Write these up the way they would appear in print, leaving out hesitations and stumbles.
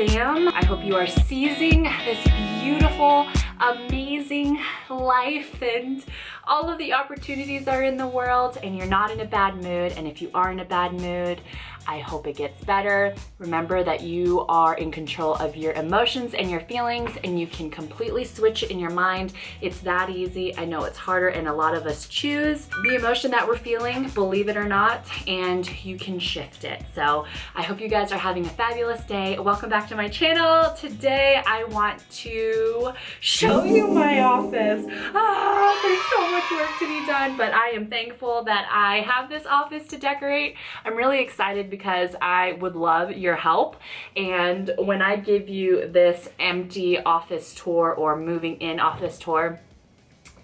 fam. I hope you are seizing this beautiful, amazing life and all of the opportunities are in the world and you're not in a bad mood. And if you are in a bad mood, I hope it gets better. Remember that you are in control of your emotions and your feelings and you can completely switch it in your mind. It's that easy. I know it's harder and a lot of us choose the emotion that we're feeling, believe it or not, and you can shift it. So I hope you guys are having a fabulous day. Welcome back to my channel. Today I want to show you my office. There's so much work to be done, but I am thankful that I have this office to decorate. I'm really excited because I would love your help. And when I give you this empty office tour or moving in office tour,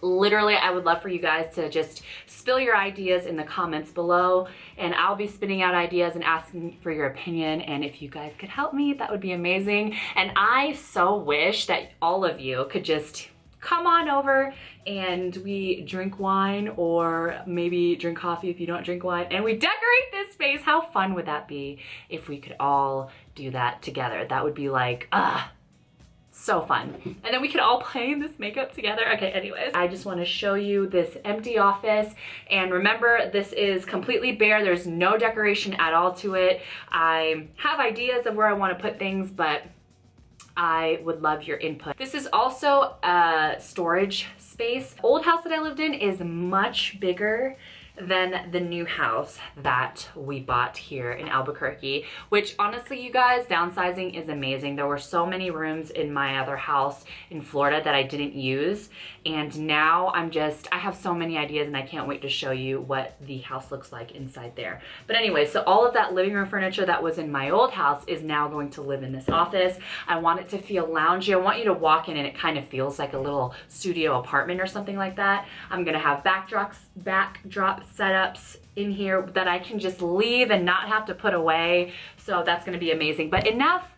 literally, I would love for you guys to just spill your ideas in the comments below, and I'll be spitting out ideas and asking for your opinion. And if you guys could help me, that would be amazing. And I so wish that all of you could just come on over and we drink wine, or maybe drink coffee if you don't drink wine, and we decorate this space. How fun would that be if we could all do that together? That would be like, so fun. And then we could all play this makeup together. Okay, anyways, I just want to show you this empty office. And remember, this is completely bare. There's no decoration at all to it. I have ideas of where I want to put things, but I would love your input. This is also a storage space. Old house that I lived in is much bigger than the new house that we bought here in Albuquerque, which honestly, you guys, downsizing is amazing. There were so many rooms in my other house in Florida that I didn't use. And now I have so many ideas and I can't wait to show you what the house looks like inside there. But anyway, so all of that living room furniture that was in my old house is now going to live in this office. I want it to feel loungy. I want you to walk in and it kind of feels like a little studio apartment or something like that. I'm gonna have backdrop setups in here that I can just leave and not have to put away. So that's gonna be amazing. But enough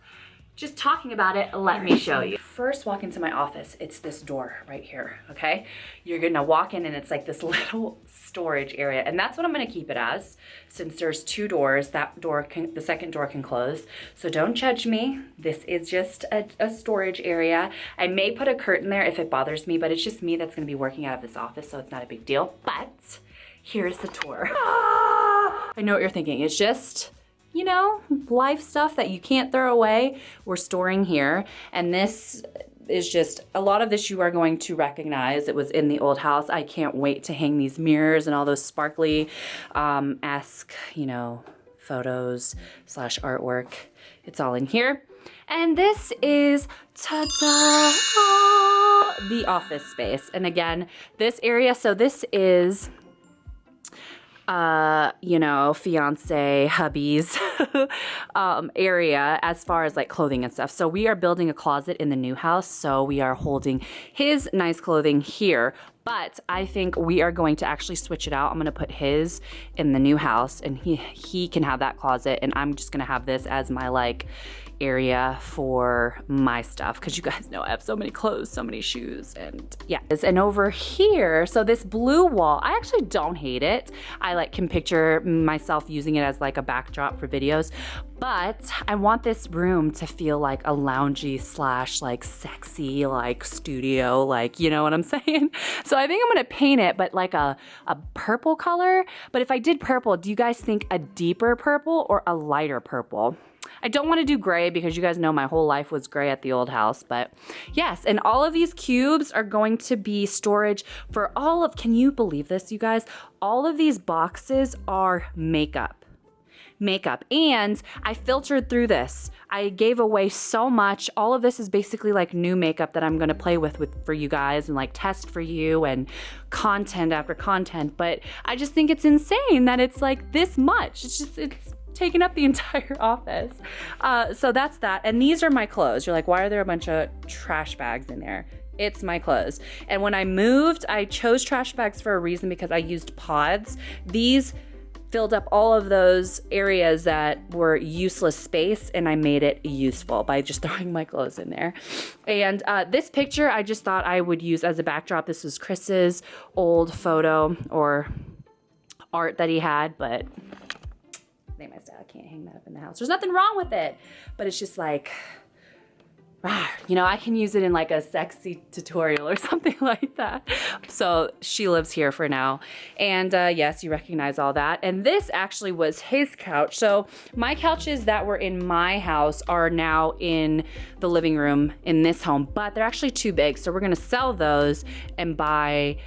just talking about it, let me show you. First, walk into my office. It's this door right here, okay? You're gonna walk in and it's like this little storage area, and that's what I'm gonna keep it as. Since there's two doors, the second door can close. So don't judge me. This is just a storage area. I may put a curtain there if it bothers me, but it's just me that's gonna be working out of this office, so it's not a big deal. But here's the tour. I know what you're thinking. It's just, you know, life stuff that you can't throw away, we're storing here. And this is just, a lot of this you are going to recognize. It was in the old house. I can't wait to hang these mirrors and all those sparkly esque, you know, photos / artwork. It's all in here. And this is, ta-da, the office space. And again, this area, so this is, you know, fiance, hubby's area as far as like clothing and stuff. So we are building a closet in the new house. So we are holding his nice clothing here, but I think we are going to actually switch it out. I'm going to put his in the new house and he can have that closet, and I'm just going to have this as my like area for my stuff, because you guys know I have so many clothes, so many shoes, and yeah. And over here, so this blue wall, I actually don't hate it. I like can picture myself using it as like a backdrop for videos, but I want this room to feel like a loungy / like sexy like studio, like, you know what I'm saying? So I think I'm gonna paint it, but like a purple color. But if I did purple, do you guys think a deeper purple or a lighter purple? I don't want to do gray because you guys know my whole life was gray at the old house, but yes. And all of these cubes are going to be storage for all of, can you believe this, you guys? All of these boxes are makeup. And I filtered through this. I gave away so much. All of this is basically like new makeup that I'm gonna play with for you guys and like test for you and content after content. But I just think it's insane that it's like this much. It's taken up the entire office. So that's that. And these are my clothes. You're like, why are there a bunch of trash bags in there? It's my clothes. And when I moved, I chose trash bags for a reason, because I used pods. These filled up all of those areas that were useless space, and I made it useful by just throwing my clothes in there. And this picture I just thought I would use as a backdrop. This is Chris's old photo or art that he had, but I can't hang that up in the house. There's nothing wrong with it, but it's just like, you know, I can use it in like a sexy tutorial or something like that. So she lives here for now. And yes, you recognize all that. And this actually was his couch. So my couches that were in my house are now in the living room in this home, but they're actually too big. So we're gonna sell those and buy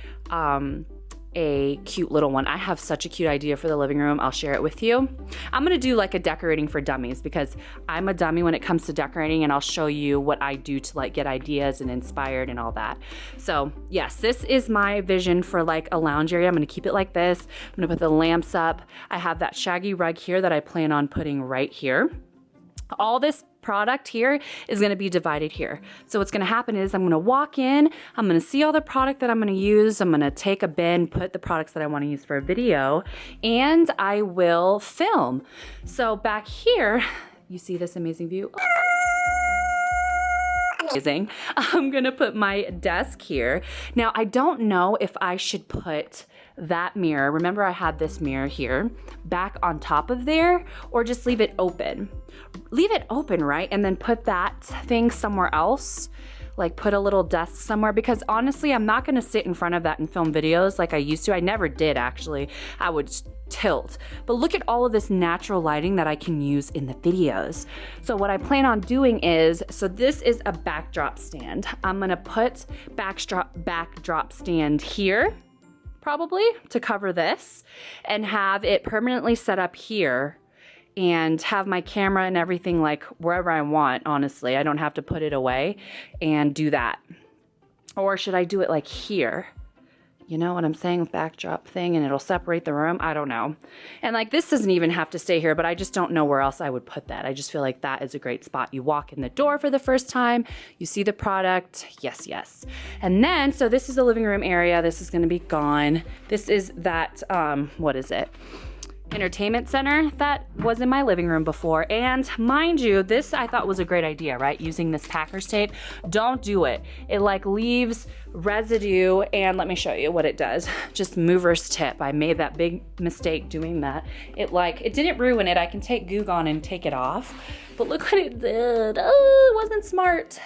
a cute little one. I have such a cute idea for the living room. I'll share it with you. I'm gonna do like a decorating for dummies because I'm a dummy when it comes to decorating, and I'll show you what I do to like get ideas and inspired and all that. So yes, this is my vision for like a lounge area. I'm gonna keep it like this. I'm gonna put the lamps up. I have that shaggy rug here that I plan on putting right here. All this product here is going to be divided here. So what's going to happen is I'm going to walk in, I'm going to see all the product that I'm going to use, I'm going to take a bin, put the products that I want to use for a video, and I will film. So back here, you see this amazing view? Amazing. I'm going to put my desk here. Now, I don't know if I should put that mirror, remember I had this mirror here, back on top of there, or just leave it open. Leave it open, right? And then put that thing somewhere else, like put a little desk somewhere, because honestly, I'm not gonna sit in front of that and film videos like I used to. I never did actually. I would tilt. But look at all of this natural lighting that I can use in the videos. So what I plan on doing is, so this is a backdrop stand. I'm gonna put backdrop stand here, probably to cover this, and have it permanently set up here and have my camera and everything like wherever I want, honestly. I don't have to put it away and do that. Or should I do it like here? You know what I'm saying? Backdrop thing, and it'll separate the room. I don't know. And like this doesn't even have to stay here, but I just don't know where else I would put that. I just feel like that is a great spot. You walk in the door for the first time, you see the product, yes, yes. And then, so this is the living room area. This is gonna be gone. This is that, what is it? Entertainment center that was in my living room before. And mind you, this I thought was a great idea, right? Using this Packers tape. Don't do it. It like leaves residue, and let me show you what it does. Just mover's tip. I made that big mistake doing that. It didn't ruin it. I can take Goo Gone and take it off, but look what it did. Oh, it wasn't smart.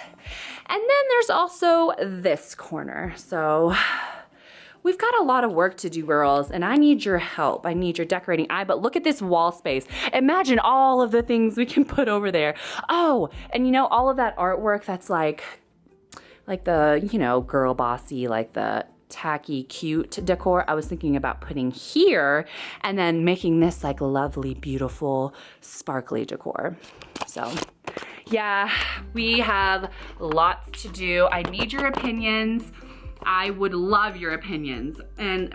And then there's also this corner. So we've got a lot of work to do, girls, and I need your help. I need your decorating eye, but look at this wall space. Imagine all of the things we can put over there. Oh, and you know, all of that artwork that's like the, you know, girl bossy, like the tacky, cute decor, I was thinking about putting here and then making this like lovely, beautiful, sparkly decor. So yeah, we have lots to do. I need your opinions. I would love your opinions, and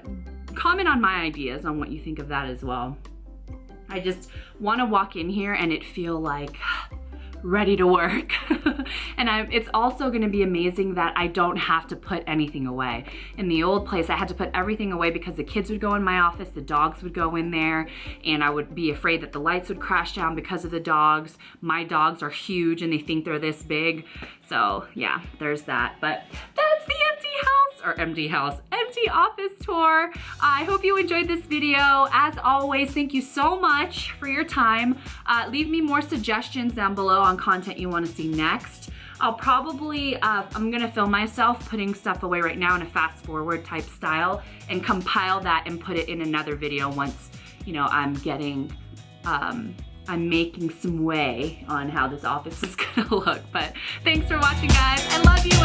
comment on my ideas on what you think of that as well. I just want to walk in here and it feel like ready to work. And it's also going to be amazing that I don't have to put anything away. In the old place, I had to put everything away because the kids would go in my office, the dogs would go in there, and I would be afraid that the lights would crash down because of the dogs. My dogs are huge and they think they're this big. So yeah, there's that. But that's the empty office tour. I hope you enjoyed this video. As always, thank you so much for your time. Leave me more suggestions down below on content you want to see next. I'll probably, I'm gonna film myself putting stuff away right now in a fast forward type style and compile that and put it in another video once, you know, I'm making some way on how this office is gonna look. But thanks for watching, guys. I love you.